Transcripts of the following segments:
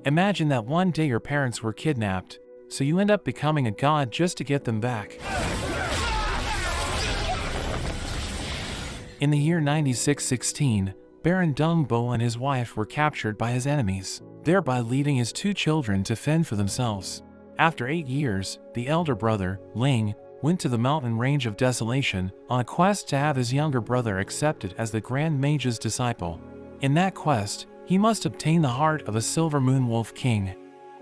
Imagine that one day your parents were kidnapped, so you end up becoming a god just to get them back. In the year 9616, Baron Donghua and his wife were captured by his enemies, thereby leaving his 2 children to fend for themselves. After 8 years, the elder brother, Ling, went to the mountain range of Desolation on a quest to have his younger brother accepted as the Grand Mage's disciple. In that quest, he must obtain the heart of a Silver Moon Wolf King.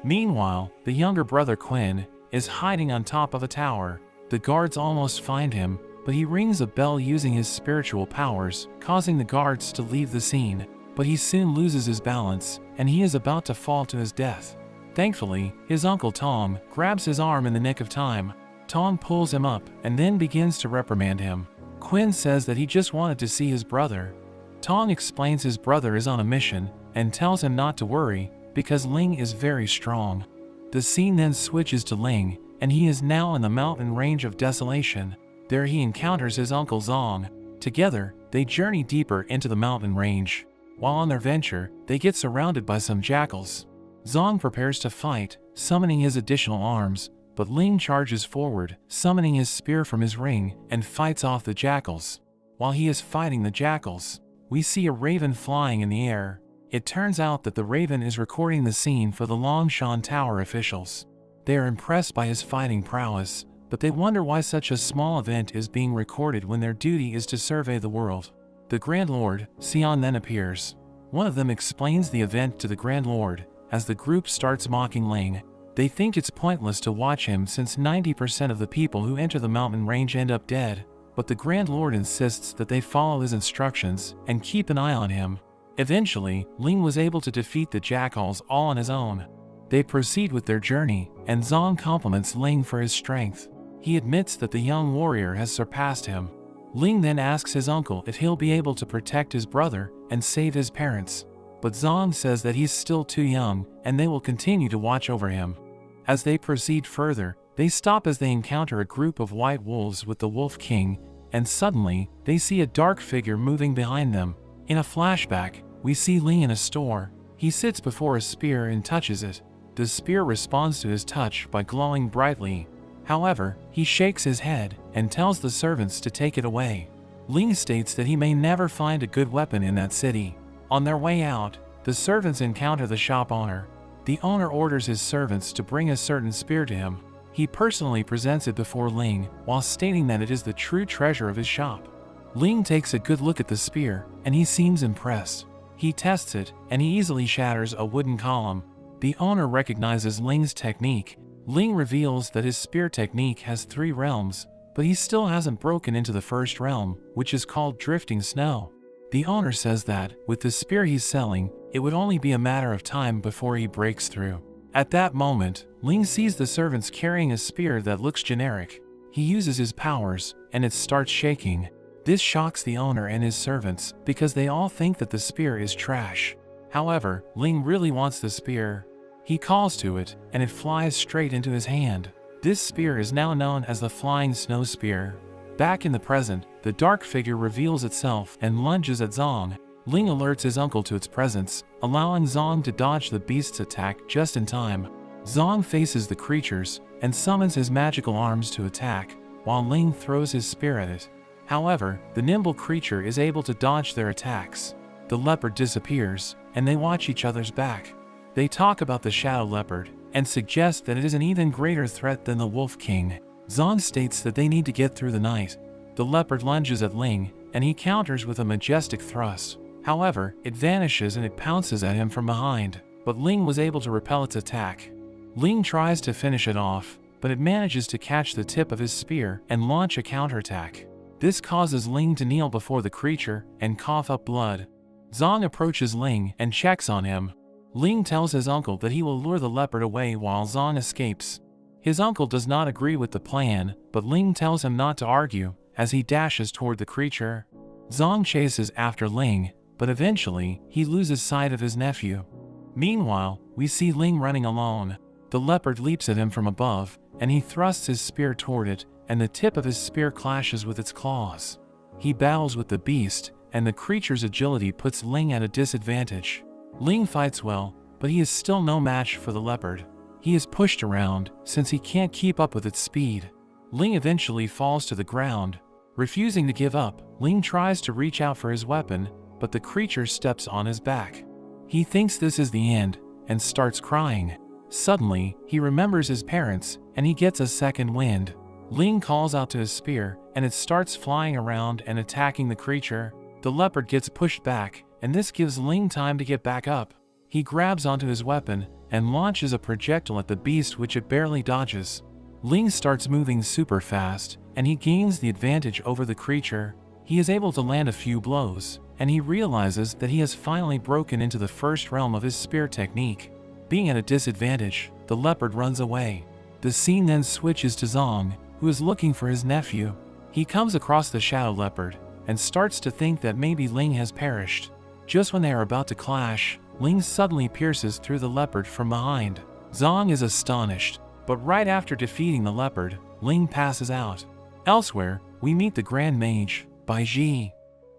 Meanwhile, the younger brother Quinn is hiding on top of a tower. The guards almost find him, but he rings a bell using his spiritual powers, causing the guards to leave the scene. But he soon loses his balance, and he is about to fall to his death. Thankfully, his uncle Tom grabs his arm in the nick of time. Tom pulls him up and then begins to reprimand him. Quinn says that he just wanted to see his brother. Tom explains his brother is on a mission and tells him not to worry because Ling is very strong. The scene then switches to Ling, and he is now in the mountain range of Desolation. There he encounters his uncle Zong. Together, they journey deeper into the mountain range. While on their venture, they get surrounded by some jackals. Zong prepares to fight, summoning his additional arms, but Ling charges forward, summoning his spear from his ring, and fights off the jackals. While he is fighting the jackals, we see a raven flying in the air. It turns out that the raven is recording the scene for the Longshan Tower officials. They are impressed by his fighting prowess, but they wonder why such a small event is being recorded when their duty is to survey the world. The Grand Lord, Xian, then appears. One of them explains the event to the Grand Lord, as the group starts mocking Ling. They think it's pointless to watch him since 90% of the people who enter the mountain range end up dead, but the Grand Lord insists that they follow his instructions and keep an eye on him. Eventually, Ling was able to defeat the jackals all on his own. They proceed with their journey, and Zong compliments Ling for his strength. He admits that the young warrior has surpassed him. Ling then asks his uncle if he'll be able to protect his brother and save his parents. But Zong says that he's still too young, and they will continue to watch over him. As they proceed further, they stop as they encounter a group of white wolves with the Wolf King, and suddenly, they see a dark figure moving behind them. In a flashback, we see Ling in a store. He sits before a spear and touches it. The spear responds to his touch by glowing brightly. However, he shakes his head and tells the servants to take it away. Ling states that he may never find a good weapon in that city. On their way out, the servants encounter the shop owner. The owner orders his servants to bring a certain spear to him. He personally presents it before Ling, while stating that it is the true treasure of his shop. Ling takes a good look at the spear, and he seems impressed. He tests it, and he easily shatters a wooden column. The owner recognizes Ling's technique. Ling reveals that his spear technique has 3 realms, but he still hasn't broken into the first realm, which is called drifting snow. The owner says that, with the spear he's selling, it would only be a matter of time before he breaks through. At that moment, Ling sees the servants carrying a spear that looks generic. He uses his powers, and it starts shaking. This shocks the owner and his servants, because they all think that the spear is trash. However, Ling really wants the spear. He calls to it, and it flies straight into his hand. This spear is now known as the Flying Snow Spear. Back in the present, the dark figure reveals itself and lunges at Zong. Ling alerts his uncle to its presence, allowing Zong to dodge the beast's attack just in time. Zong faces the creatures and summons his magical arms to attack, while Ling throws his spear at it. However, the nimble creature is able to dodge their attacks. The leopard disappears, and they watch each other's back. They talk about the shadow leopard, and suggest that it is an even greater threat than the Wolf King. Zong states that they need to get through the night. The leopard lunges at Ling, and he counters with a majestic thrust. However, it vanishes and it pounces at him from behind, but Ling was able to repel its attack. Ling tries to finish it off, but it manages to catch the tip of his spear and launch a counterattack. This causes Ling to kneel before the creature and cough up blood. Zong approaches Ling and checks on him. Ling tells his uncle that he will lure the leopard away while Zong escapes. His uncle does not agree with the plan, but Ling tells him not to argue as he dashes toward the creature. Zong chases after Ling, but eventually he loses sight of his nephew. Meanwhile, we see Ling running alone. The leopard leaps at him from above, and he thrusts his spear toward it, and the tip of his spear clashes with its claws. He battles with the beast, and the creature's agility puts Ling at a disadvantage. Ling fights well, but he is still no match for the leopard. He is pushed around since he can't keep up with its speed. Ling eventually falls to the ground. Refusing to give up, Ling tries to reach out for his weapon, but the creature steps on his back. He thinks this is the end and starts crying. Suddenly, he remembers his parents and he gets a second wind. Ling calls out to his spear and it starts flying around and attacking the creature. The leopard gets pushed back, and this gives Ling time to get back up. He grabs onto his weapon and launches a projectile at the beast, which it barely dodges. Ling starts moving super fast, and he gains the advantage over the creature. He is able to land a few blows, and he realizes that he has finally broken into the first realm of his spear technique. Being at a disadvantage, the leopard runs away. The scene then switches to Zong, who is looking for his nephew. He comes across the shadow leopard and starts to think that maybe Ling has perished. Just when they are about to clash, Ling suddenly pierces through the leopard from behind. Zong is astonished, but right after defeating the leopard, Ling passes out. Elsewhere, we meet the Grand Mage, Bai Ji.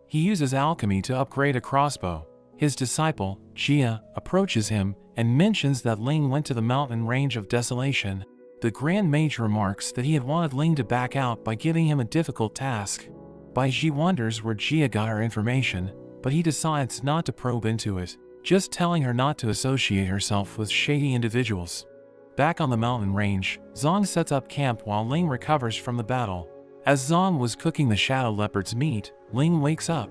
He uses alchemy to upgrade a crossbow. His disciple, Jia, approaches him and mentions that Ling went to the mountain range of Desolation. The Grand Mage remarks that he had wanted Ling to back out by giving him a difficult task. Bai Ji wonders where Jia got her information, but he decides not to probe into it, just telling her not to associate herself with shady individuals. Back on the mountain range, Zong sets up camp while Ling recovers from the battle. As Zong was cooking the shadow leopard's meat, Ling wakes up.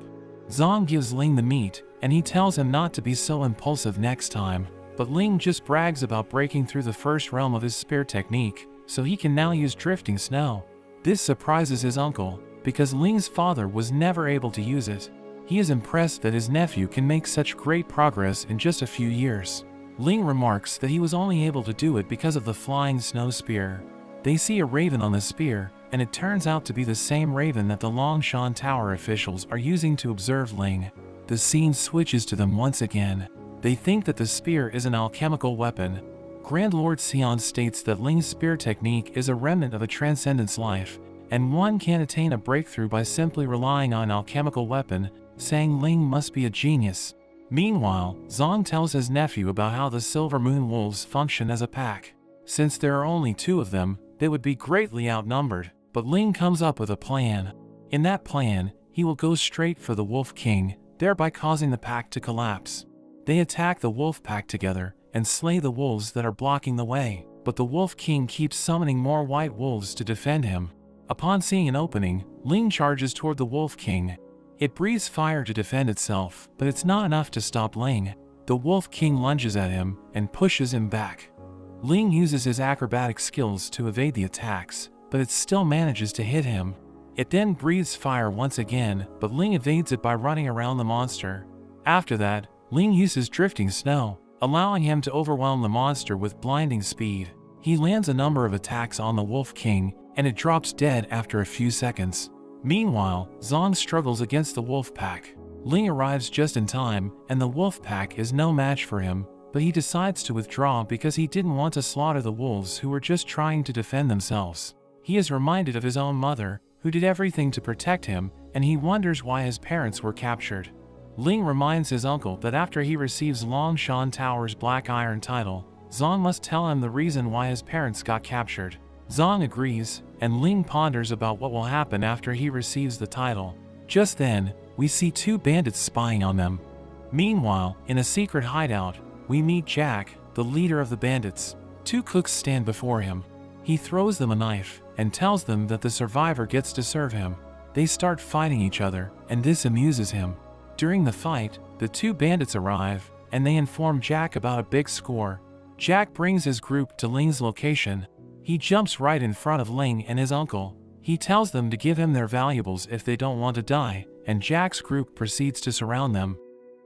Zong gives Ling the meat, and he tells him not to be so impulsive next time, but Ling just brags about breaking through the first realm of his spear technique, so he can now use drifting snow. This surprises his uncle, because Ling's father was never able to use it. He is impressed that his nephew can make such great progress in just a few years. Ling remarks that he was only able to do it because of the flying snow spear. They see a raven on the spear, and it turns out to be the same raven that the Longshan Tower officials are using to observe Ling. The scene switches to them once again. They think that the spear is an alchemical weapon. Grand Lord Xian states that Ling's spear technique is a remnant of a transcendence life, and one can attain a breakthrough by simply relying on an alchemical weapon, saying Ling must be a genius. Meanwhile, Zong tells his nephew about how the Silver Moon Wolves function as a pack. Since there are only 2 of them, they would be greatly outnumbered, but Ling comes up with a plan. In that plan, he will go straight for the Wolf King, thereby causing the pack to collapse. They attack the wolf pack together and slay the wolves that are blocking the way, but the Wolf King keeps summoning more white wolves to defend him. Upon seeing an opening, Ling charges toward the Wolf King. It breathes fire to defend itself, but it's not enough to stop Ling. The Wolf King lunges at him and pushes him back. Ling uses his acrobatic skills to evade the attacks, but it still manages to hit him. It then breathes fire once again, but Ling evades it by running around the monster. After that, Ling uses drifting snow, allowing him to overwhelm the monster with blinding speed. He lands a number of attacks on the Wolf King, and it drops dead after a few seconds. Meanwhile, Zong struggles against the wolf pack. Ling arrives just in time, and the wolf pack is no match for him, but he decides to withdraw because he didn't want to slaughter the wolves who were just trying to defend themselves. He is reminded of his own mother, who did everything to protect him, and he wonders why his parents were captured. Ling reminds his uncle that after he receives Longshan Tower's Black Iron title, Zong must tell him the reason why his parents got captured. Zong agrees, and Ling ponders about what will happen after he receives the title. Just then, we see 2 bandits spying on them. Meanwhile, in a secret hideout, we meet Jack, the leader of the bandits. 2 cooks stand before him. He throws them a knife and tells them that the survivor gets to serve him. They start fighting each other, and this amuses him. During the fight, the 2 bandits arrive, and they inform Jack about a big score. Jack brings his group to Ling's location. He jumps right in front of Ling and his uncle. He tells them to give him their valuables if they don't want to die, and Jack's group proceeds to surround them.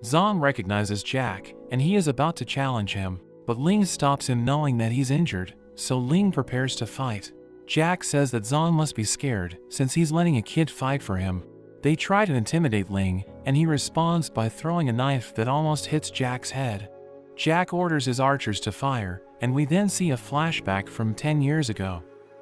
Zong recognizes Jack, and he is about to challenge him, but Ling stops him knowing that he's injured, so Ling prepares to fight. Jack says that Zong must be scared, since he's letting a kid fight for him. They try to intimidate Ling, and he responds by throwing a knife that almost hits Jack's head. Jack orders his archers to fire, and we then see a flashback from 10 years ago.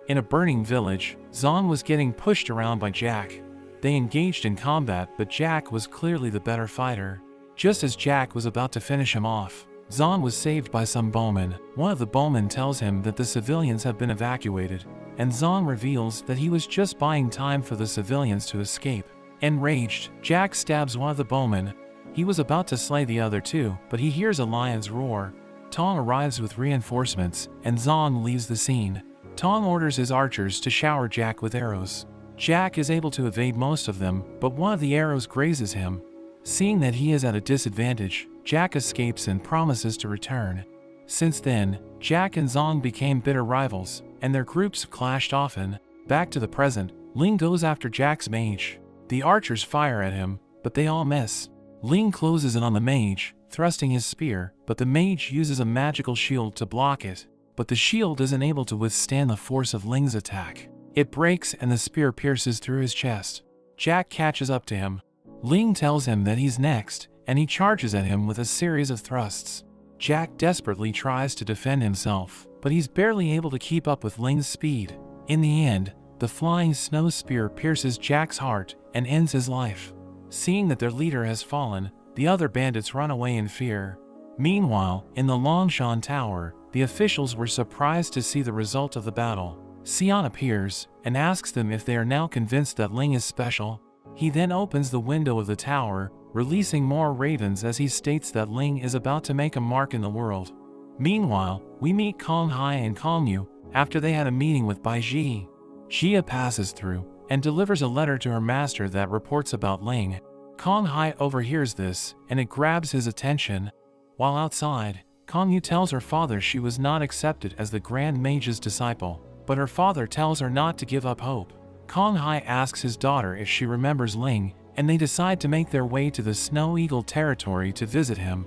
In a burning village, Zong was getting pushed around by Jack. They engaged in combat, but Jack was clearly the better fighter. Just as Jack was about to finish him off, Zong was saved by some bowmen. One of the bowmen tells him that the civilians have been evacuated, and Zong reveals that he was just buying time for the civilians to escape. Enraged, Jack stabs one of the bowmen. He was about to slay the other two, but he hears a lion's roar. Tong arrives with reinforcements, and Zong leaves the scene. Tong orders his archers to shower Jack with arrows. Jack is able to evade most of them, but one of the arrows grazes him. Seeing that he is at a disadvantage, Jack escapes and promises to return. Since then, Jack and Zong became bitter rivals, and their groups clashed often. Back to the present, Ling goes after Jack's mage. The archers fire at him, but they all miss. Ling closes in on the mage, thrusting his spear, but the mage uses a magical shield to block it. But the shield isn't able to withstand the force of Ling's attack. It breaks and the spear pierces through his chest. Jack catches up to him. Ling tells him that he's next, and he charges at him with a series of thrusts. Jack desperately tries to defend himself, but he's barely able to keep up with Ling's speed. In the end, the flying snow spear pierces Jack's heart and ends his life. Seeing that their leader has fallen, the other bandits run away in fear. Meanwhile, in the Longshan Tower, the officials were surprised to see the result of the battle. Xian appears and asks them if they are now convinced that Ling is special. He then opens the window of the tower, releasing more ravens as he states that Ling is about to make a mark in the world. Meanwhile, we meet Kong Hai and Kong Yu after they had a meeting with Bai Ji. Jia passes through and delivers a letter to her master that reports about Ling. Kong Hai overhears this, and it grabs his attention. While outside, Kong Yu tells her father she was not accepted as the Grand Mage's disciple, but her father tells her not to give up hope. Kong Hai asks his daughter if she remembers Ling, and they decide to make their way to the Snow Eagle territory to visit him.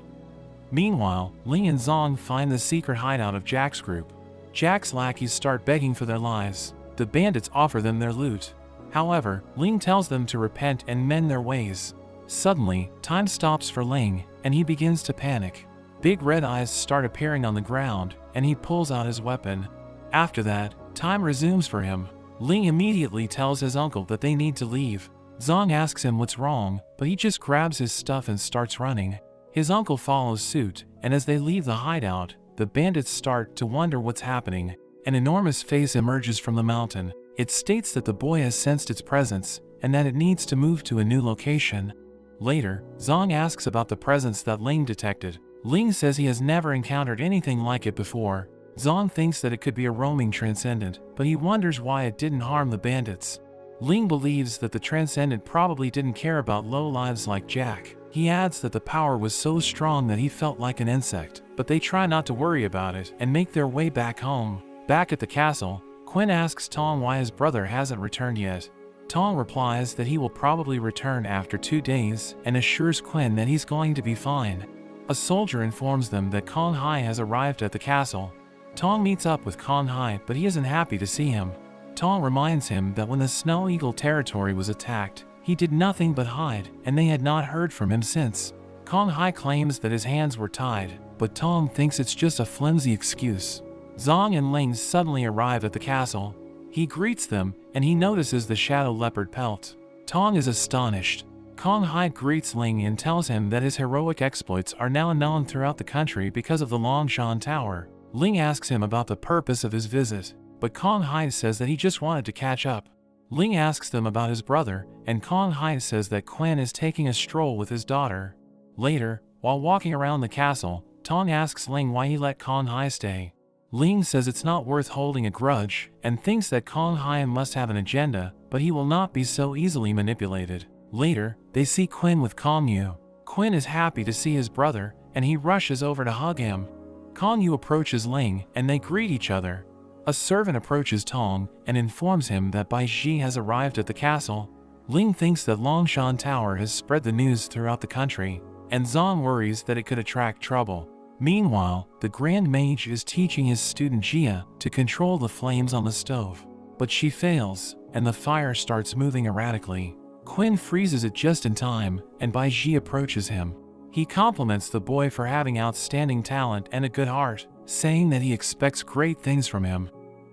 Meanwhile, Ling and Zong find the secret hideout of Jack's group. Jack's lackeys start begging for their lives. The bandits offer them their loot. However, Ling tells them to repent and mend their ways. Suddenly, time stops for Ling, and he begins to panic. Big red eyes start appearing on the ground, and he pulls out his weapon. After that, time resumes for him. Ling immediately tells his uncle that they need to leave. Zong asks him what's wrong, but he just grabs his stuff and starts running. His uncle follows suit, and as they leave the hideout, the bandits start to wonder what's happening. An enormous face emerges from the mountain. It states that the boy has sensed its presence, and that it needs to move to a new location. Later, Zong asks about the presence that Ling detected. Ling says he has never encountered anything like it before. Zong thinks that it could be a roaming transcendent, but he wonders why it didn't harm the bandits. Ling believes that the transcendent probably didn't care about lowlives like Jack. He adds that the power was so strong that he felt like an insect, but they try not to worry about it and make their way back home. Back at the castle, Quinn asks Tong why his brother hasn't returned yet. Tong replies that he will probably return after 2 days and assures Quinn that he's going to be fine. A soldier informs them that Kong Hai has arrived at the castle. Tong meets up with Kong Hai, but he isn't happy to see him. Tong reminds him that when the Snow Eagle territory was attacked, he did nothing but hide, and they had not heard from him since. Kong Hai claims that his hands were tied, but Tong thinks it's just a flimsy excuse. Zong and Ling suddenly arrive at the castle. He greets them, and he notices the shadow leopard pelt. Tong is astonished. Kong Hai greets Ling and tells him that his heroic exploits are now known throughout the country because of the Longshan Tower. Ling asks him about the purpose of his visit, but Kong Hai says that he just wanted to catch up. Ling asks them about his brother, and Kong Hai says that Quinn is taking a stroll with his daughter. Later, while walking around the castle, Tong asks Ling why he let Kong Hai stay. Ling says it's not worth holding a grudge, and thinks that Kong Hai must have an agenda, but he will not be so easily manipulated. Later, they see Quinn with Kong Yu. Quinn is happy to see his brother, and he rushes over to hug him. Kong Yu approaches Ling, and they greet each other. A servant approaches Tong and informs him that Bai Ji has arrived at the castle. Ling thinks that Longshan Tower has spread the news throughout the country, and Zong worries that it could attract trouble. Meanwhile, the Grand Mage is teaching his student Jia to control the flames on the stove. But she fails, and the fire starts moving erratically. Quinn freezes it just in time, and Bai Ji approaches him. He compliments the boy for having outstanding talent and a good heart, saying that he expects great things from him.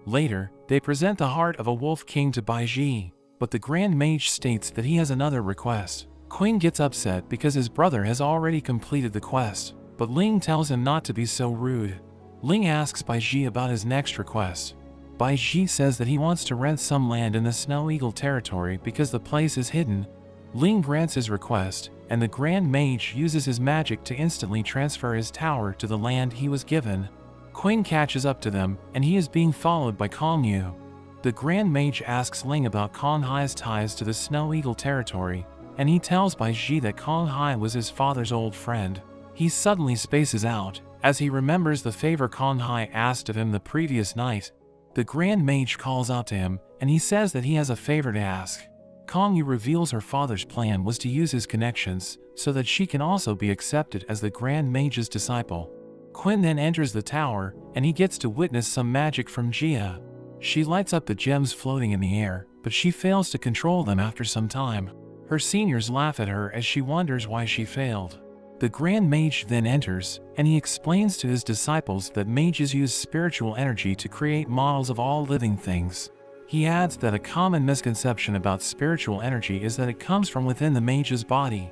Later, they present the heart of a wolf king to Bai Ji, but the Grand Mage states that he has another request. Quinn gets upset because his brother has already completed the quest, but Ling tells him not to be so rude. Ling asks Bai Ji about his next request. Bai Ji says that he wants to rent some land in the Snow Eagle territory because the place is hidden. Ling grants his request, and the Grand Mage uses his magic to instantly transfer his tower to the land he was given. Qing catches up to them, and he is being followed by Kong Yu. The Grand Mage asks Ling about Kong Hai's ties to the Snow Eagle territory, and he tells Bai Ji that Kong Hai was his father's old friend. He suddenly spaces out, as he remembers the favor Kong Hai asked of him the previous night. The Grand Mage calls out to him, and he says that he has a favor to ask. Kong Yu reveals her father's plan was to use his connections, so that she can also be accepted as the Grand Mage's disciple. Qin then enters the tower, and he gets to witness some magic from Jia. She lights up the gems floating in the air, but she fails to control them after some time. Her seniors laugh at her as she wonders why she failed. The Grand Mage then enters, and he explains to his disciples that mages use spiritual energy to create models of all living things. He adds that a common misconception about spiritual energy is that it comes from within the mage's body.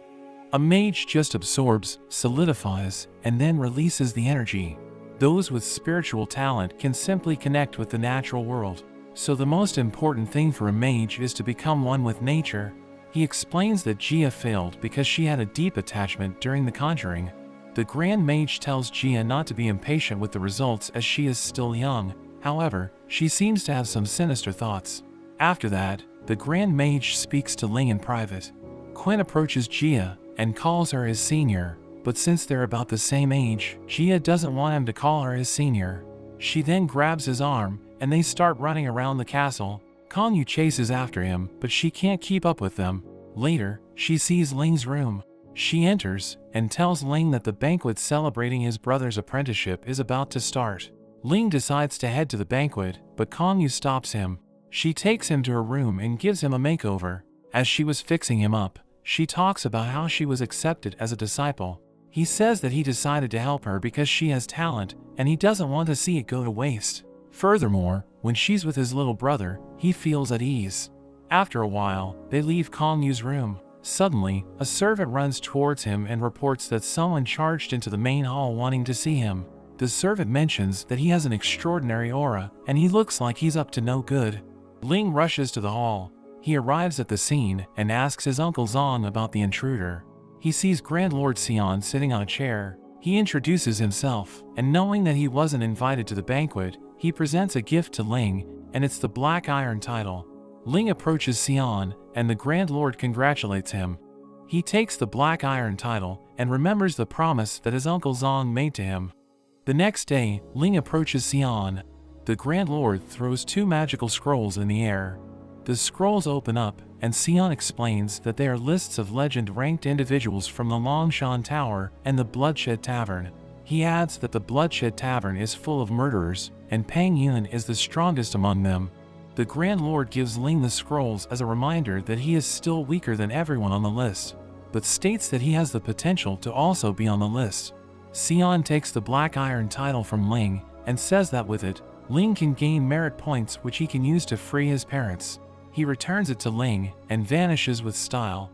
A mage just absorbs, solidifies, and then releases the energy. Those with spiritual talent can simply connect with the natural world. So the most important thing for a mage is to become one with nature. He explains that Jia failed because she had a deep attachment during the conjuring. The Grand Mage tells Jia not to be impatient with the results as she is still young. However, she seems to have some sinister thoughts. After that, the Grand Mage speaks to Ling in private. Qin approaches Jia and calls her his senior, but since they're about the same age, Jia doesn't want him to call her his senior. She then grabs his arm, and they start running around the castle. Kong Yu chases after him, but she can't keep up with them. Later, she sees Ling's room. She enters, and tells Ling that the banquet celebrating his brother's apprenticeship is about to start. Ling decides to head to the banquet, but Kong Yu stops him. She takes him to her room and gives him a makeover. As she was fixing him up, she talks about how she was accepted as a disciple. He says that he decided to help her because she has talent, and he doesn't want to see it go to waste. Furthermore, when she's with his little brother, he feels at ease. After a while, they leave Kong Yu's room. Suddenly, a servant runs towards him and reports that someone charged into the main hall wanting to see him. The servant mentions that he has an extraordinary aura, and he looks like he's up to no good. Ling rushes to the hall. He arrives at the scene and asks his uncle Zong about the intruder. He sees Grand Lord Xian sitting on a chair. He introduces himself, and knowing that he wasn't invited to the banquet, he presents a gift to Ling, and it's the Black Iron title. Ling approaches Xian, and the Grand Lord congratulates him. He takes the Black Iron title, and remembers the promise that his uncle Zong made to him. The next day, Ling approaches Xian. The Grand Lord throws 2 magical scrolls in the air. The scrolls open up, and Xian explains that they are lists of legend-ranked individuals from the Longshan Tower and the Bloodshed Tavern. He adds that the Bloodshed Tavern is full of murderers, and Pang Yun is the strongest among them. The Grand Lord gives Ling the scrolls as a reminder that he is still weaker than everyone on the list, but states that he has the potential to also be on the list. Xian takes the Black Iron title from Ling, and says that with it, Ling can gain merit points which he can use to free his parents. He returns it to Ling, and vanishes with style.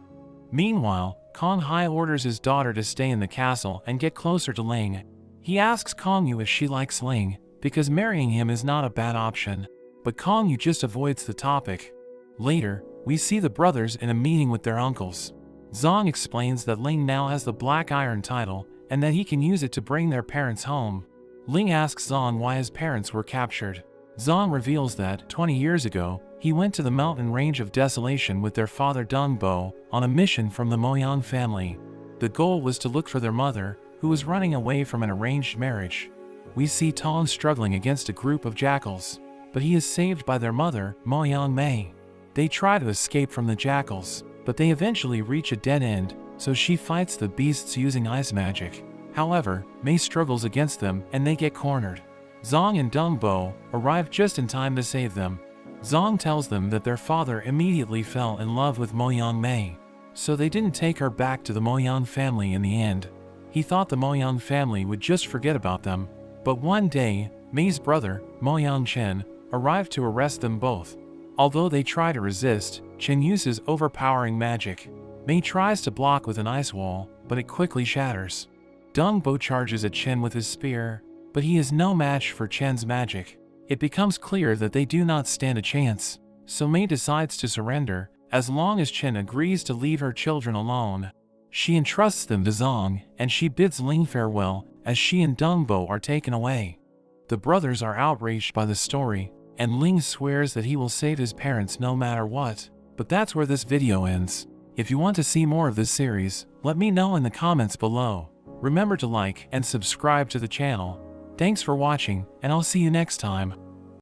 Meanwhile, Kong Hai orders his daughter to stay in the castle and get closer to Ling. He asks Kong Yu if she likes Ling, because marrying him is not a bad option. But Kong Yu just avoids the topic. Later, we see the brothers in a meeting with their uncles. Zong explains that Ling now has the Black Iron title, and that he can use it to bring their parents home. Ling asks Zong why his parents were captured. Zong reveals that, 20 years ago, he went to the mountain range of desolation with their father Donghua on a mission from the Moyang family. The goal was to look for their mother, who was running away from an arranged marriage. We see Tong struggling against a group of jackals, but he is saved by their mother, Moyang Mei. They try to escape from the jackals, but they eventually reach a dead end, so she fights the beasts using ice magic. However, Mei struggles against them and they get cornered. Zong and Donghua arrive just in time to save them. Zong tells them that their father immediately fell in love with Moyang Mei, so they didn't take her back to the Moyang family in the end. He thought the Moyang family would just forget about them, but one day, Mei's brother, Moyang Chen, arrived to arrest them both. Although they try to resist, Chen uses overpowering magic. Mei tries to block with an ice wall, but it quickly shatters. Donghua charges at Chen with his spear, but he is no match for Chen's magic. It becomes clear that they do not stand a chance, so Mei decides to surrender, as long as Chen agrees to leave her children alone. She entrusts them to Zong, and she bids Ling farewell, as she and Donghua are taken away. The brothers are outraged by the story, and Ling swears that he will save his parents no matter what. But that's where this video ends. If you want to see more of this series, let me know in the comments below. Remember to like and subscribe to the channel. Thanks for watching, and I'll see you next time.